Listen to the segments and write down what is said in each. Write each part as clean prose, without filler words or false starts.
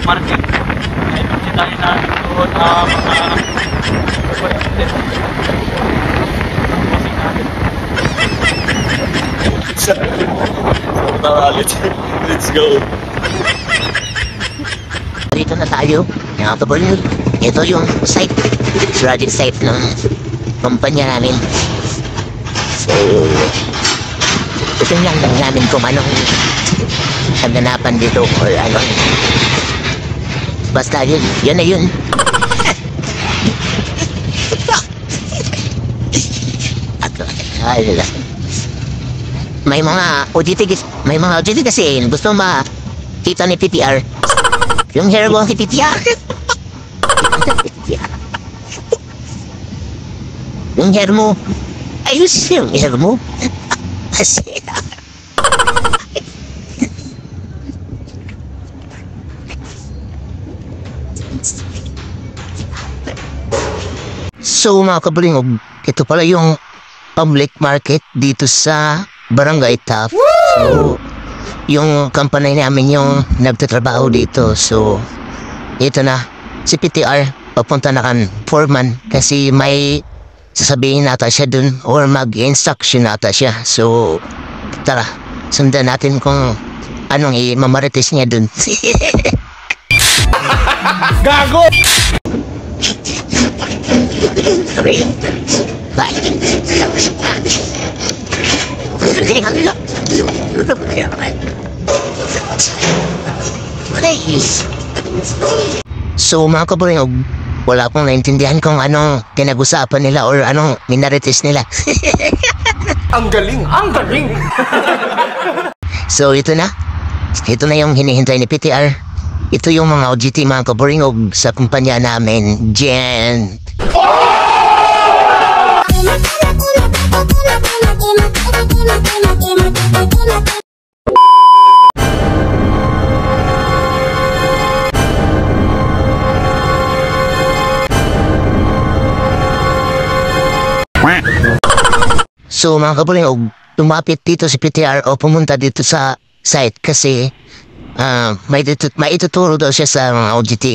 market. Ay, pagsitahin natin doon Let's go. Dito na tayo, mga kabaryo. Ito yung site, project site ng kumpanya namin. So, ito lang namin kung anong kaganapan dito or ano. Basta yun, yun na yun. May mga OJT kasi gusto makita ni PTR. Yung hair mo si PTR. Yung hair mo. Ayos yung hair mo. So mga kabalingog, ito pala yung public market dito sa Barangay Taft. So, yung company namin yung nagtatrabaho dito. So, ito na. Si PTR, papunta na kan foreman kasi may sasabihin nata siya dun or mag-instruction nata siya. So, tara, sundan natin kung anong mamarites niya dun. Gago! Bye. So mga kabarangay, wala akong naintindihan kung anong pinag-usapan nila or anong minarites nila. Ang galing! Ang galing! So ito na yung hinihintay ni PTR. Ito yung mga OJT mga kabarangay sa kumpanya namin, Jen. So mga kabalingog, tumapit dito si PTR o pumunta dito sa site kasi may ituturo daw siya sa mga OJT.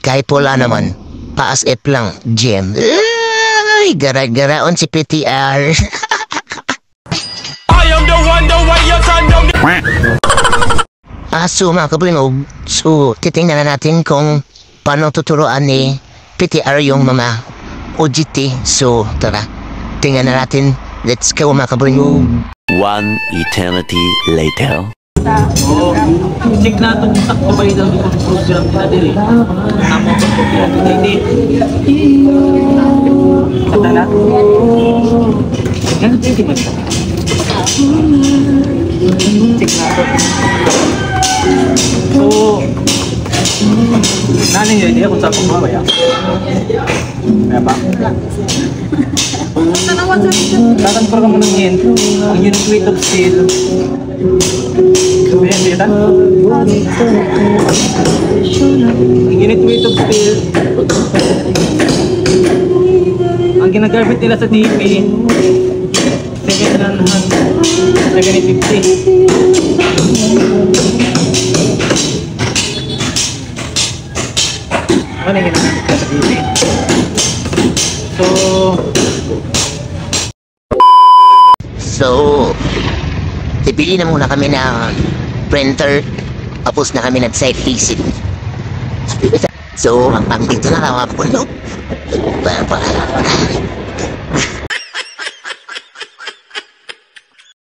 Kahit wala naman, paas F lang, Gem. Ay, gara-garaon si PTR. I am the one, the way you turn down the... So mga kabalingog, so titingnan na natin kung paano tuturuan ni PTR yung mga OJT. So tara, tingnan na natin. Let's go mga kabalingog. One eternity later. check natin kung sakto ba yung program nila din eh. Tama ba po hindi? Kata na? Ganun din man. Check natin. So, nanin yung idea kung saan kung mamaya. Kaya ba? Tatanpar ka mo ng yen. Ang unit weight of steel. Ayan, dito. Ang unit weight of steel. Ang ginagamit nila sa TV 750. Ano yung ginagamit nila sa TV? So, bibili na muna kami ng printer. Tapos na kami nag-site visit. So, hanggang dito na lang mga puno.